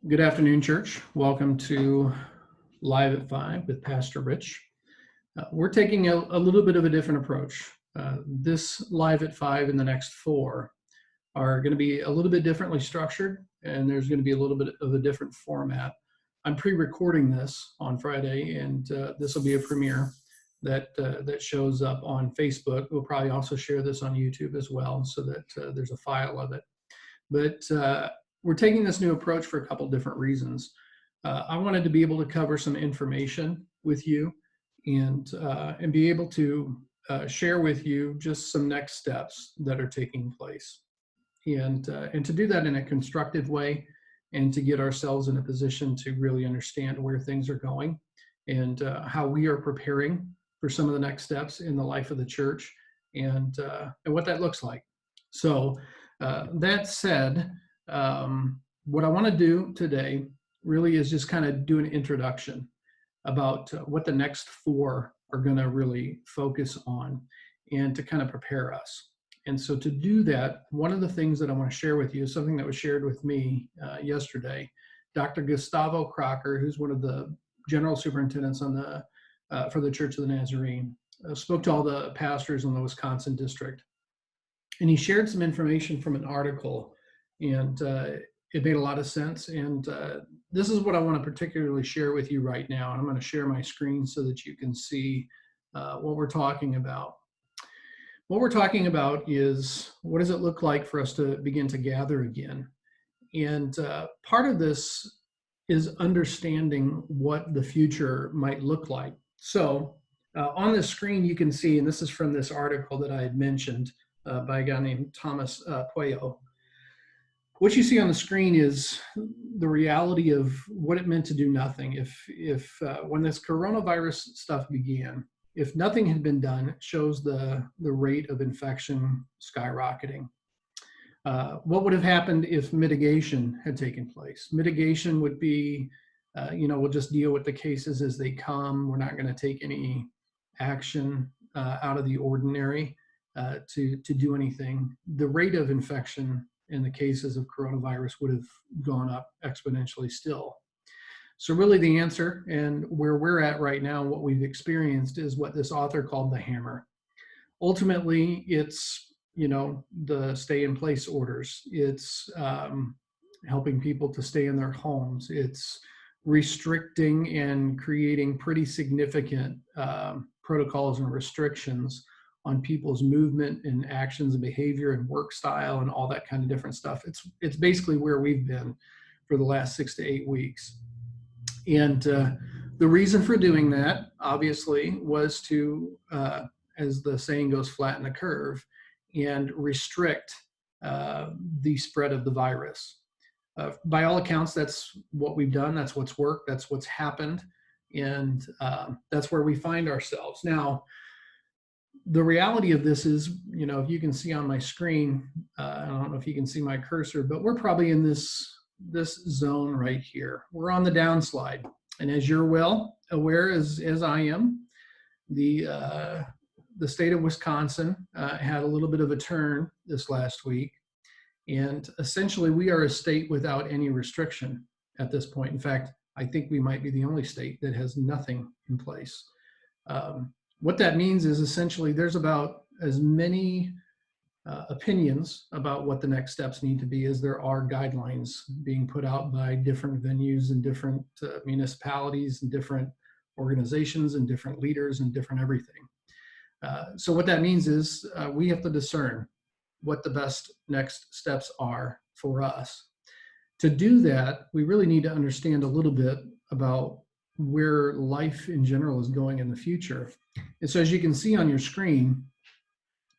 Good afternoon, church. Welcome to Live at 5 with Pastor Rich. We're taking a little bit of a different approach. This Live at 5 and the next four are going to be a little bit differently structured, and there's going to be a little bit of a different format. I'm pre-recording this on Friday, and this will be a premiere that shows up on Facebook. We'll probably also share this on YouTube as well, so that there's a file of it. But we're taking this new approach for a couple different reasons. I wanted to be able to cover some information with you and be able to share with you just some next steps that are taking place, and to do that in a constructive way, and to get ourselves in a position to really understand where things are going and how we are preparing for some of the next steps in the life of the church, and what that looks like. So that said, what I want to do today really is just kind of do an introduction about what the next four are going to really focus on, and to kind of prepare us. And so to do that, one of the things that I want to share with you is something that was shared with me yesterday. Dr. Gustavo Crocker, who's one of the general superintendents on the for the Church of the Nazarene, spoke to all the pastors in the Wisconsin district. And he shared some information from an article, and it made a lot of sense. And this is what I want to particularly share with you right now. And I'm going to share my screen so that you can see what we're talking about. What we're talking about is, what does it look like for us to begin to gather again? And part of this is understanding what the future might look like. So on the screen, you can see, and this is from this article that I had mentioned by a guy named Thomas Pueyo. What you see on the screen is the reality of what it meant to do nothing. If when this coronavirus stuff began, if nothing had been done, it shows the rate of infection skyrocketing. What would have happened if mitigation had taken place? Mitigation would be, we'll just deal with the cases as they come. We're not going to take any action out of the ordinary to do anything. The rate of infection in the cases of coronavirus would have gone up exponentially still. So really the answer, and where we're at right now, what we've experienced, is what this author called the hammer. Ultimately, it's, the stay in place orders. It's helping people to stay in their homes. It's restricting and creating pretty significant protocols and restrictions on people's movement and actions and behavior and work style and all that kind of different stuff. It's basically where we've been for the last 6 to 8 weeks. And the reason for doing that, obviously, was to, as the saying goes, flatten the curve and restrict the spread of the virus. By all accounts, that's what we've done. That's what's worked. That's what's happened. And that's where we find ourselves. Now, the reality of this is, if you can see on my screen, I don't know if you can see my cursor, but we're probably in this zone right here. We're on the downslide. And as you're well aware, as I am, the state of Wisconsin had a little bit of a turn this last week. And essentially, we are a state without any restriction at this point. In fact, I think we might be the only state that has nothing in place. What that means is essentially there's about as many opinions about what the next steps need to be as there are guidelines being put out by different venues and different municipalities and different organizations and different leaders and different everything. So what that means is we have to discern what the best next steps are for us. To do that, we really need to understand a little bit about where life in general is going in the future. And so as you can see on your screen,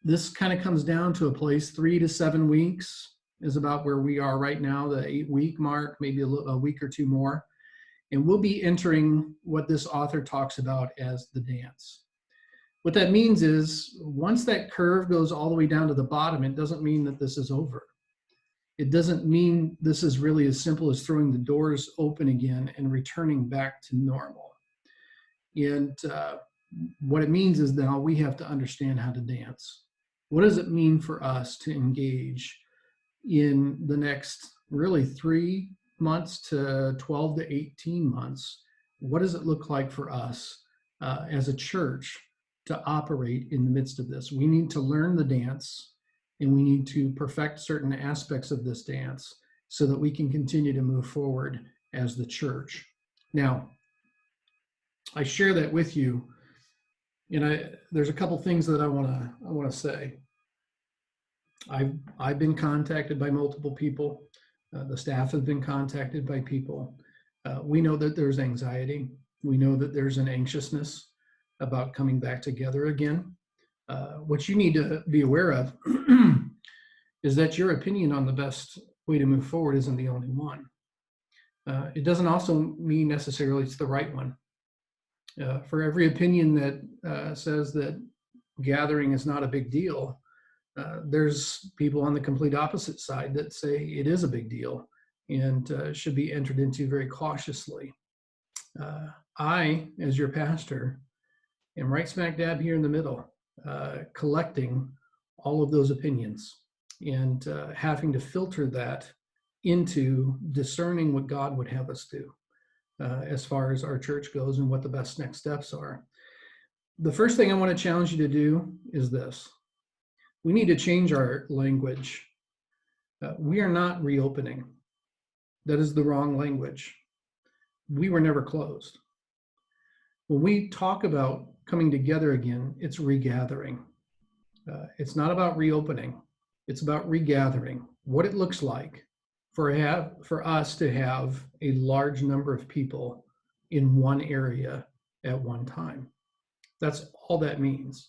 this kind of comes down to a place 3 to 7 weeks is about where we are right now, the 8-week mark, maybe a week or two more. And we'll be entering what this author talks about as the dance. What that means is once that curve goes all the way down to the bottom, it doesn't mean that this is over. It doesn't mean this is really as simple as throwing the doors open again and returning back to normal. And what it means is now we have to understand how to dance. What does it mean for us to engage in the next really 3 months to 12 to 18 months, what does it look like for us as a church to operate in the midst of this? We need to learn the dance, and we need to perfect certain aspects of this dance so that we can continue to move forward as the church. Now, I share that with you, and there's a couple things that I want to say. I've been contacted by multiple people. The staff have been contacted by people. We know that there's anxiety. We know that there's an anxiousness about coming back together again. What you need to be aware of is that your opinion on the best way to move forward isn't the only one. It doesn't also mean necessarily it's the right one. For every opinion that says that gathering is not a big deal, there's people on the complete opposite side that say it is a big deal and should be entered into very cautiously. I, as your pastor, am right smack dab here in the middle, collecting all of those opinions and having to filter that into discerning what God would have us do as far as our church goes and what the best next steps are. The first thing I want to challenge you to do is this. We need to change our language. We are not reopening. That is the wrong language. We were never closed. When we talk about coming together again, it's regathering. It's not about reopening. It's about regathering. What it looks like for us to have a large number of people in one area at one time. That's all that means.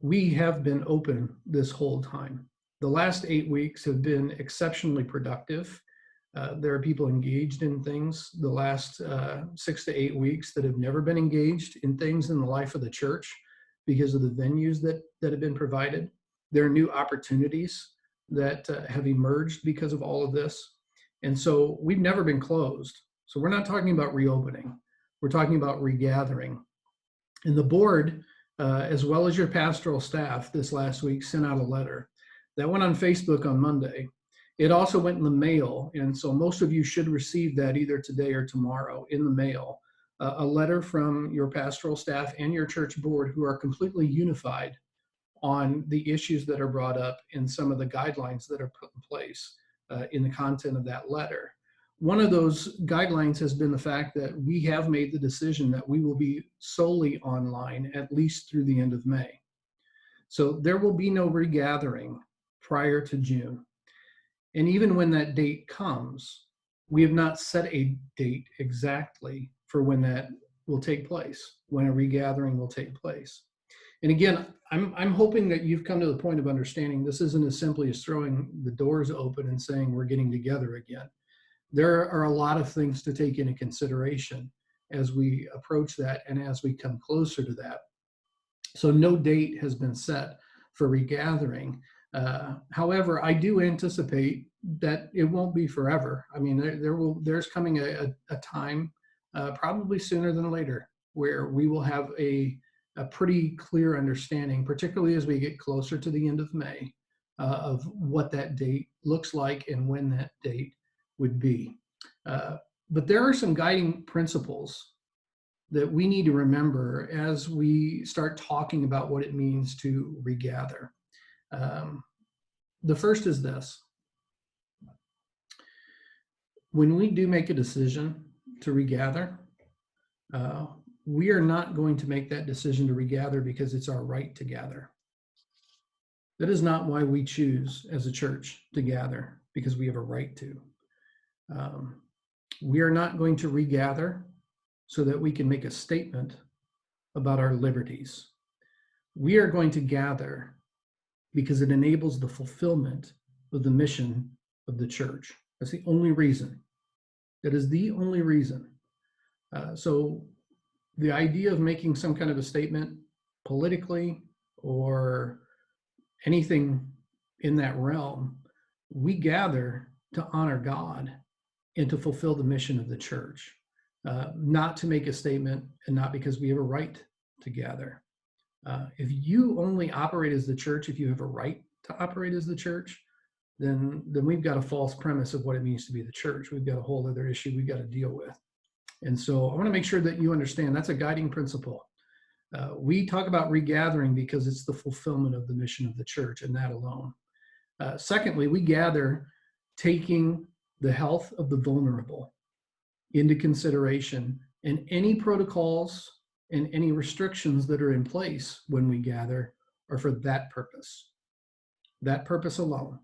We have been open this whole time. The last 8 weeks have been exceptionally productive. There are people engaged in things the last 6 to 8 weeks that have never been engaged in things in the life of the church because of the venues that have been provided. There are new opportunities that have emerged because of all of this. And so we've never been closed. So we're not talking about reopening. We're talking about regathering. And the board, as well as your pastoral staff this last week, sent out a letter. That went on Facebook on Monday. It also went in the mail, and so most of you should receive that either today or tomorrow in the mail, a letter from your pastoral staff and your church board who are completely unified on the issues that are brought up and some of the guidelines that are put in place in the content of that letter. One of those guidelines has been the fact that we have made the decision that we will be solely online at least through the end of May. So there will be no regathering prior to June. And even when that date comes, we have not set a date exactly for when that will take place, when a regathering will take place. And again, I'm hoping that you've come to the point of understanding this isn't as simply as throwing the doors open and saying we're getting together again. There are a lot of things to take into consideration as we approach that and as we come closer to that. So no date has been set for regathering. However, I do anticipate that it won't be forever. I mean, there's coming a time, probably sooner than later, where we will have a pretty clear understanding, particularly as we get closer to the end of May, of what that date looks like and when that date would be. But there are some guiding principles that we need to remember as we start talking about what it means to regather. The first is this. When we do make a decision to regather, we are not going to make that decision to regather because it's our right to gather. That is not why we choose as a church to gather, because we have a right to. We are not going to regather so that we can make a statement about our liberties. We are going to gather because it enables the fulfillment of the mission of the church. That's the only reason. That is the only reason. So the idea of making some kind of a statement politically or anything in that realm, we gather to honor God and to fulfill the mission of the church, not to make a statement and not because we have a right to gather. If you only operate as the church, if you have a right to operate as the church, then we've got a false premise of what it means to be the church. We've got a whole other issue we've got to deal with. And so I want to make sure that you understand that's a guiding principle. We talk about regathering because it's the fulfillment of the mission of the church and that alone. Secondly, we gather taking the health of the vulnerable into consideration, and any protocols and any restrictions that are in place when we gather are for that purpose. That purpose alone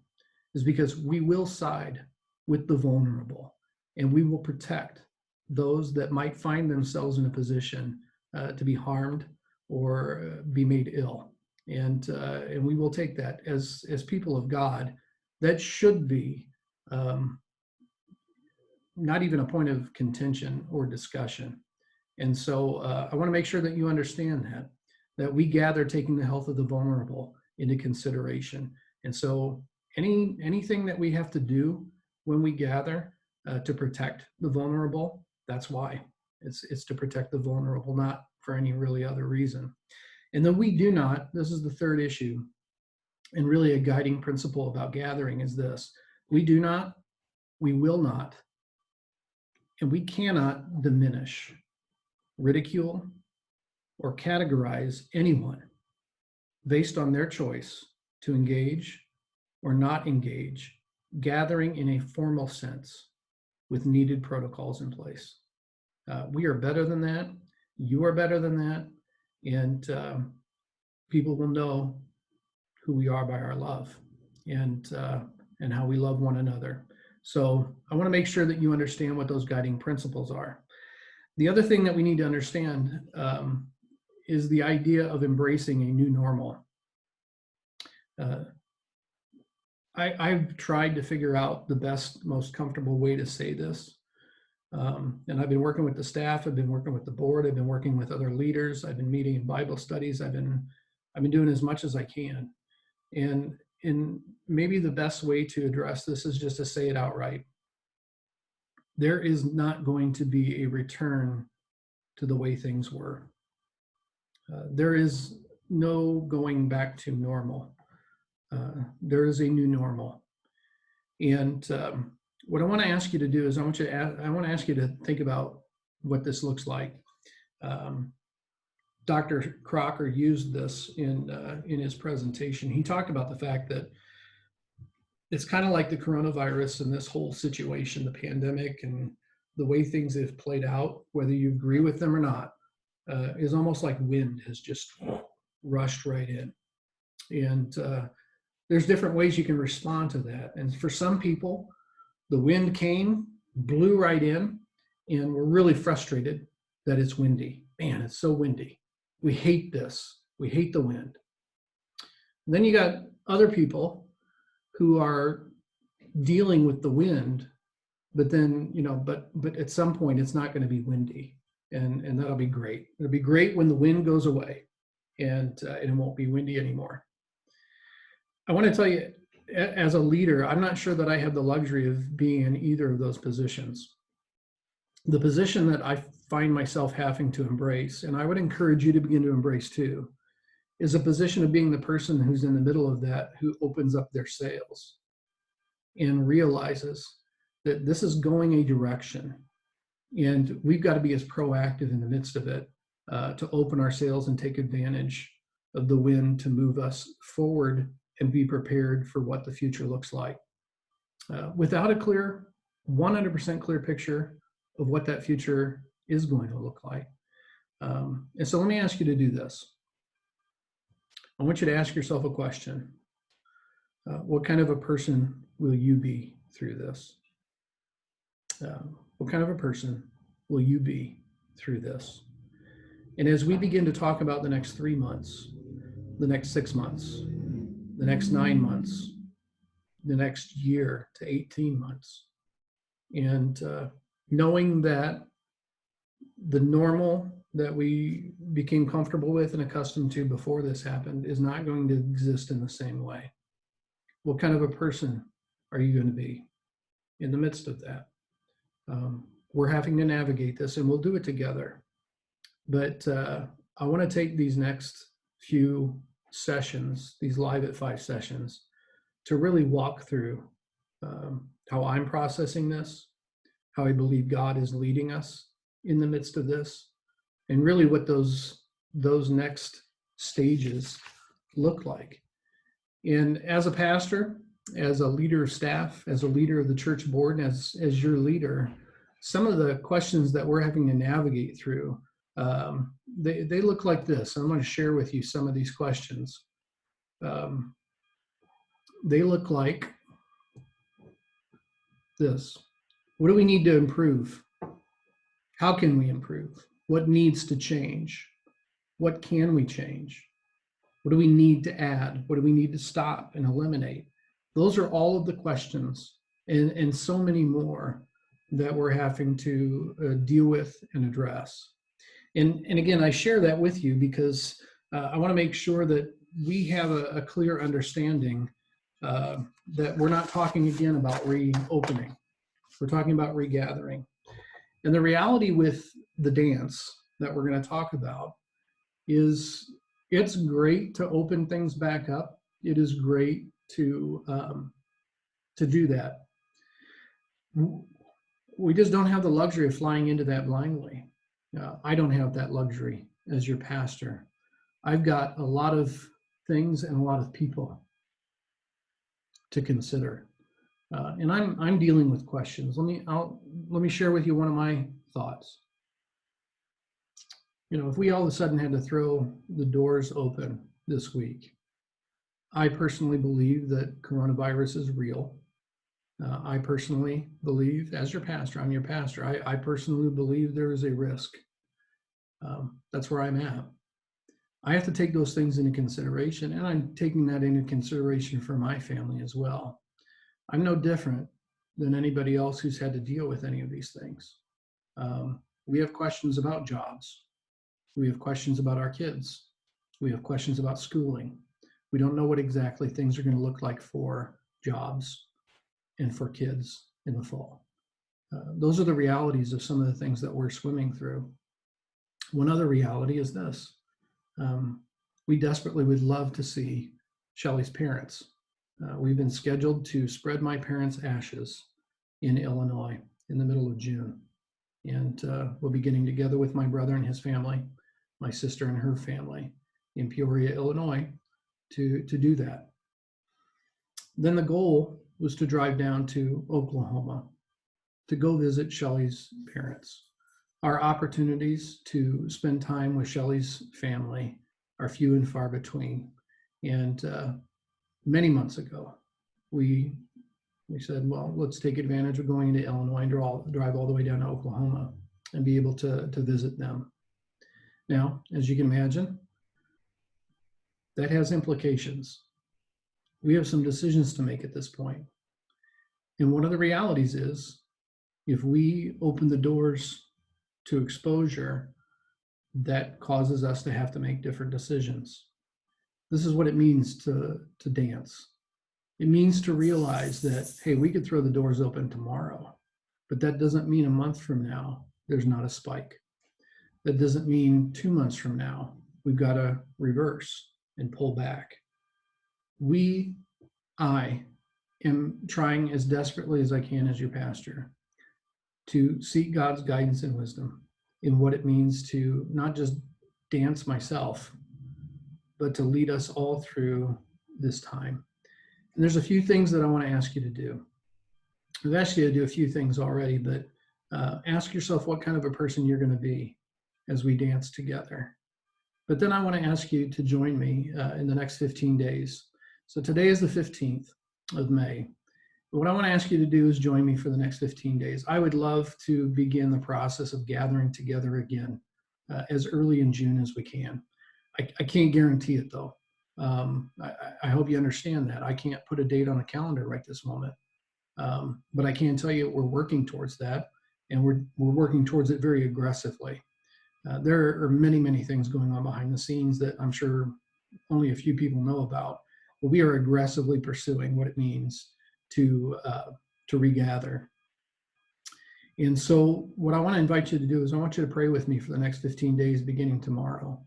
is because we will side with the vulnerable, and we will protect those that might find themselves in a position to be harmed or be made ill. And we will take that as people of God. That should be not even a point of contention or discussion. And so I want to make sure that you understand that we gather taking the health of the vulnerable into consideration. And so anything that we have to do when we gather to protect the vulnerable, that's why. It's to protect the vulnerable, not for any really other reason. And then we do not, this is the third issue, and really a guiding principle about gathering is this: we do not, we will not, and we cannot diminish, ridicule, or categorize anyone based on their choice to engage or not engage, gathering in a formal sense with needed protocols in place. We are better than that. You are better than that. And people will know who we are by our love and how we love one another. So I want to make sure that you understand what those guiding principles are. The other thing that we need to understand is the idea of embracing a new normal. I've tried to figure out the best, most comfortable way to say this. And I've been working with the staff, I've been working with the board, I've been working with other leaders, I've been meeting in Bible studies, I've been doing as much as I can. And maybe the best way to address this is just to say it outright. There is not going to be a return to the way things were. There is no going back to normal. There is a new normal. And what I want to ask you to do is I want to ask you to think about what this looks like. Dr. Crocker used this in his presentation. He talked about the fact that it's kind of like the coronavirus and this whole situation, the pandemic and the way things have played out, whether you agree with them or not, is almost like wind has just rushed right in. And there's different ways you can respond to that. And for some people, the wind came, blew right in, and we're really frustrated that it's windy. Man, it's so windy. We hate this. We hate the wind. And then you got other people who are dealing with the wind, but then, but at some point it's not going to be windy. And that'll be great. It'll be great when the wind goes away and it won't be windy anymore. I want to tell you, as a leader, I'm not sure that I have the luxury of being in either of those positions. The position that I find myself having to embrace, and I would encourage you to begin to embrace too, is a position of being the person who's in the middle of that, who opens up their sails and realizes that this is going a direction. And we've got to be as proactive in the midst of it to open our sails and take advantage of the wind to move us forward and be prepared for what the future looks like. Without a 100% clear picture of what that future is going to look like. And so let me ask you to do this. I want you to ask yourself a question. What kind of a person will you be through this? What kind of a person will you be through this? And as we begin to talk about the next 3 months, the next 6 months, the next 9 months, the next year to 18 months, and knowing that the normal that we became comfortable with and accustomed to before this happened is not going to exist in the same way. What kind of a person are you going to be in the midst of that? We're having to navigate this, and we'll do it together. But I want to take these next few sessions, these Live at 5 sessions, to really walk through how I'm processing this, how I believe God is leading us in the midst of this, and really what those next stages look like. And as a pastor, as a leader of staff, as a leader of the church board, and as your leader, some of the questions that we're having to navigate through, they look like this. I'm going to share with you some of these questions. They look like this. What do we need to improve? How can we improve? What needs to change? What can we change? What do we need to add? What do we need to stop and eliminate? Those are all of the questions and so many more that we're having to deal with and address. And again, I share that with you because I want to make sure that we have a clear understanding that we're not talking again about reopening. We're talking about regathering. And the reality with the dance that we're going to talk about is it's great to open things back up. It is great to do that. We just don't have the luxury of flying into that blindly. I don't have that luxury as your pastor. I've got a lot of things and a lot of people to consider. And I'm dealing with questions. Let me share with you one of my thoughts. If we all of a sudden had to throw the doors open this week, I personally believe that coronavirus is real. I personally believe, as your pastor, I'm your pastor, I personally believe there is a risk. That's where I'm at. I have to take those things into consideration, and I'm taking that into consideration for my family as well. I'm no different than anybody else who's had to deal with any of these things. We have questions about jobs. We have questions about our kids. We have questions about schooling. We don't know what exactly things are going to look like for jobs and for kids in the fall. Those are the realities of some of the things that we're swimming through. One other reality is this. We desperately would love to see Shelly's parents. We've been scheduled to spread my parents' ashes in Illinois in the middle of June. And we'll be getting together with my brother and his family, my sister and her family in Peoria, Illinois, to do that. Then the goal was to drive down to Oklahoma to go visit Shelly's parents. Our opportunities to spend time with Shelly's family are few and far between. And many months ago, we said, well, let's take advantage of going into Illinois and drive all the way down to Oklahoma and be able to visit them. Now, as you can imagine, that has implications. We have some decisions to make at this point. And one of the realities is, if we open the doors to exposure, that causes us to have to make different decisions. This is what it means to dance. It means to realize that, hey, we could throw the doors open tomorrow, but that doesn't mean a month from now there's not a spike. That doesn't mean 2 months from now we've got to reverse and pull back. I am trying as desperately as I can as your pastor to seek God's guidance and wisdom in what it means to not just dance myself, but to lead us all through this time. And there's a few things that I want to ask you to do. I've asked you to do a few things already, but ask yourself what kind of a person you're going to be as we dance together. But then I want to ask you to join me in the next 15 days. So today is the 15th of May. What I want to ask you to do is join me for the next 15 days. I would love to begin the process of gathering together again as early in June as we can. I can't guarantee it, though. I hope you understand that. I can't put a date on a calendar right this moment. But I can tell you we're working towards that, and we're working towards it very aggressively. There are many, many things going on behind the scenes that I'm sure only a few people know about. But we are aggressively pursuing what it means to regather. And so what I want to invite you to do is I want you to pray with me for the next 15 days beginning tomorrow.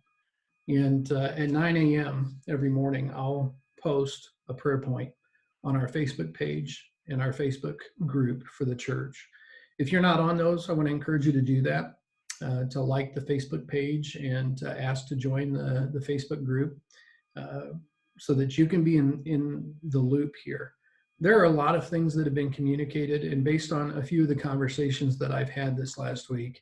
And at 9 a.m. every morning, I'll post a prayer point on our Facebook page and our Facebook group for the church. If you're not on those, I want to encourage you to do that, to like the Facebook page and ask to join the Facebook group, so that you can be in the loop here. There are a lot of things that have been communicated, and based on a few of the conversations that I've had this last week,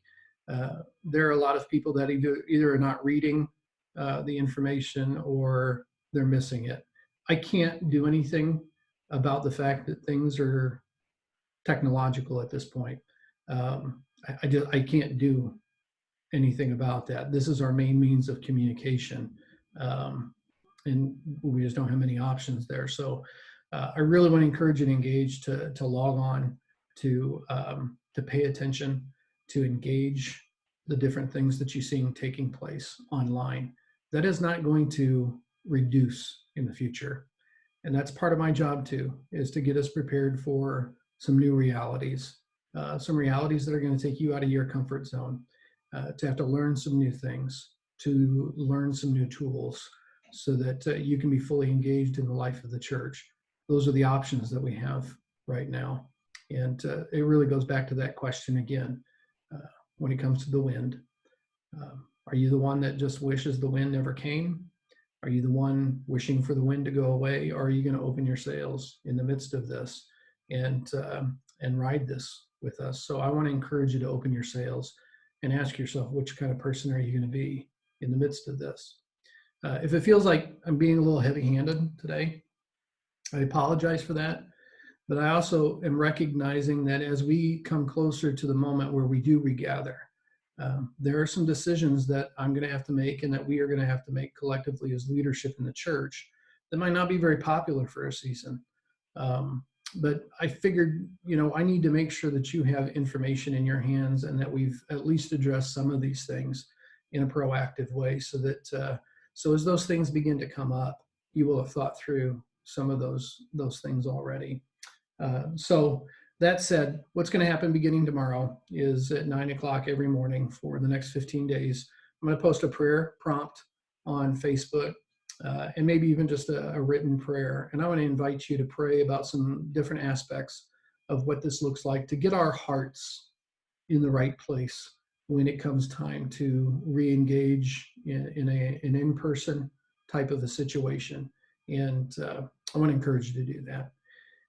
there are a lot of people that either are not reading the information or they're missing it. I can't do anything about the fact that things are technological at this point. I can't do anything about that. This is our main means of communication, and we just don't have many options there. So I really want to encourage you to engage, to log on, to pay attention, to engage the different things that you're seeing taking place online. That is not going to reduce in the future. And that's part of my job too, is to get us prepared for some new realities, some realities that are going to take you out of your comfort zone, to have to learn some new things, to learn some new tools so that you can be fully engaged in the life of the church. Those are the options that we have right now. And it really goes back to that question again, when it comes to the wind. Are you the one that just wishes the wind never came? Are you the one wishing for the wind to go away? Or are you going to open your sails in the midst of this and ride this with us? So I want to encourage you to open your sails and ask yourself, which kind of person are you going to be in the midst of this? If it feels like I'm being a little heavy-handed today, I apologize for that. But I also am recognizing that as we come closer to the moment where we do regather, there are some decisions that I'm going to have to make and that we are going to have to make collectively as leadership in the church that might not be very popular for a season. But I figured, I need to make sure that you have information in your hands and that we've at least addressed some of these things in a proactive way, so that so as those things begin to come up, you will have thought through some of those things already. So that said, what's going to happen beginning tomorrow is at 9 o'clock every morning for the next 15 days, I'm going to post a prayer prompt on Facebook, and maybe even just a written prayer. And I want to invite you to pray about some different aspects of what this looks like to get our hearts in the right place when it comes time to re-engage in an in-person type of a situation. And I want to encourage you to do that.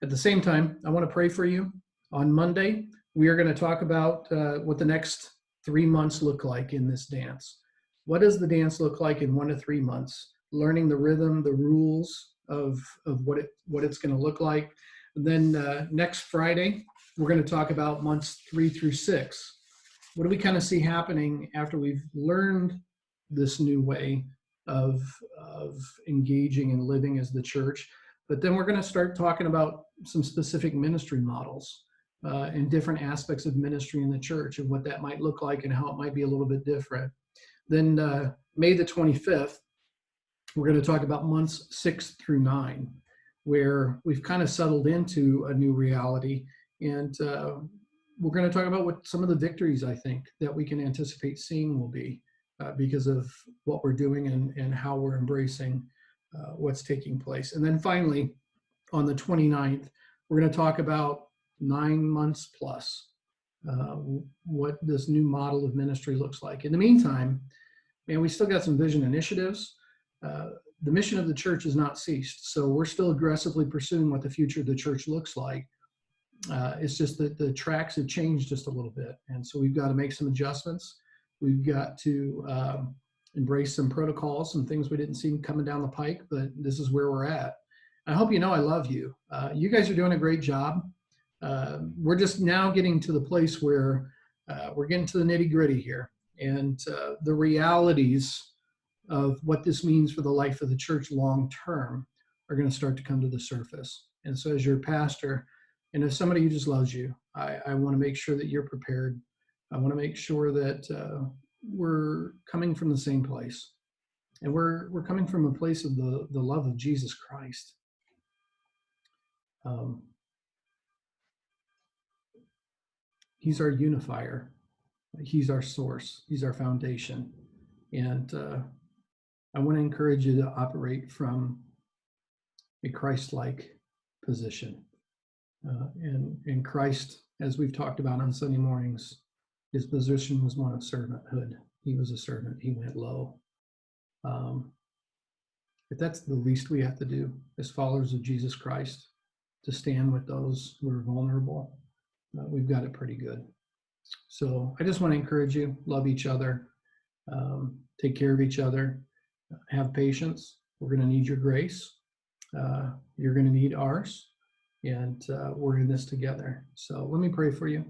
At the same time, I want to pray for you. On Monday, we are going to talk about what the next 3 months look like in this dance. What does the dance look like in 1 to 3 months? Learning the rhythm, the rules of what it's going to look like. And then next Friday, we're going to talk about months 3 through 6. What do we kind of see happening after we've learned this new way of engaging and living as the church? But then we're going to start talking about some specific ministry models and different aspects of ministry in the church and what that might look like and how it might be a little bit different. Then May the 25th, we're going to talk about months 6 through 9, where we've kind of settled into a new reality. And we're going to talk about what some of the victories I think that we can anticipate seeing will be because of what we're doing and how we're embracing what's taking place. And then finally, on the 29th, we're going to talk about 9 months plus, what this new model of ministry looks like. In the meantime, we still got some vision initiatives. The mission of the church has not ceased, so we're still aggressively pursuing what the future of the church looks like. It's just that the tracks have changed just a little bit, and so we've got to make some adjustments. We've got to embrace some protocols, some things we didn't see coming down the pike, but this is where we're at. I hope you know I love you. You guys are doing a great job. We're just now getting to the place where we're getting to the nitty-gritty here, and the realities of what this means for the life of the church long term are going to start to come to the surface. And so as your pastor, and as somebody who just loves you, I want to make sure that you're prepared. I want to make sure that we're coming from the same place. And we're coming from a place of the love of Jesus Christ. He's our unifier. He's our source. He's our foundation. And I want to encourage you to operate from a Christ-like position. And Christ, as we've talked about on Sunday mornings, his position was one of servanthood. He was a servant. He went low. If that's the least we have to do as followers of Jesus Christ, to stand with those who are vulnerable, we've got it pretty good. So I just want to encourage you, love each other, take care of each other, have patience. We're going to need your grace. You're going to need ours, and we're in this together. So let me pray for you.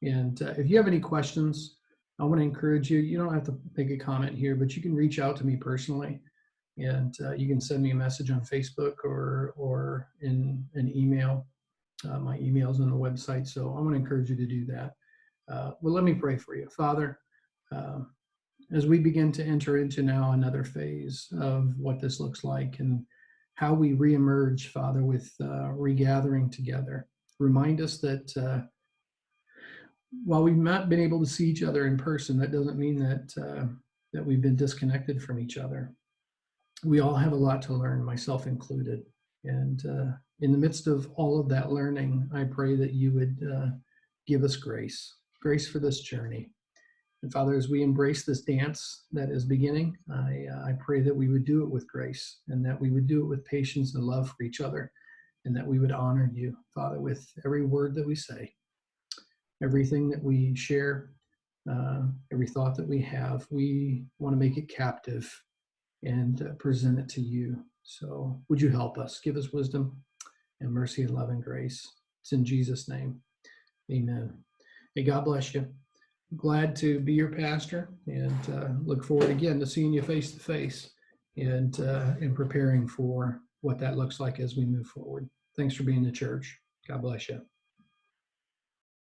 And if you have any questions, I want to encourage you. You don't have to make a comment here, but you can reach out to me personally, and you can send me a message on Facebook or in an email. My email's on the website, so I want to encourage you to do that. Well, let me pray for you. Father, as we begin to enter into now another phase of what this looks like and how we reemerge, Father, with regathering together, remind us that while we've not been able to see each other in person, that doesn't mean that we've been disconnected from each other. We all have a lot to learn, myself included. And in the midst of all of that learning, I pray that you would give us grace for this journey. And Father, as we embrace this dance that is beginning, I pray that we would do it with grace, and that we would do it with patience and love for each other, and that we would honor you, Father, with every word that we say, everything that we share, every thought that we have. We want to make it captive and present it to you. So would you help us? Give us wisdom and mercy and love and grace. It's in Jesus' name. Amen. May God bless you. Glad to be your pastor, and look forward again to seeing you face to face and preparing for what that looks like as we move forward. Thanks for being the church. God bless you.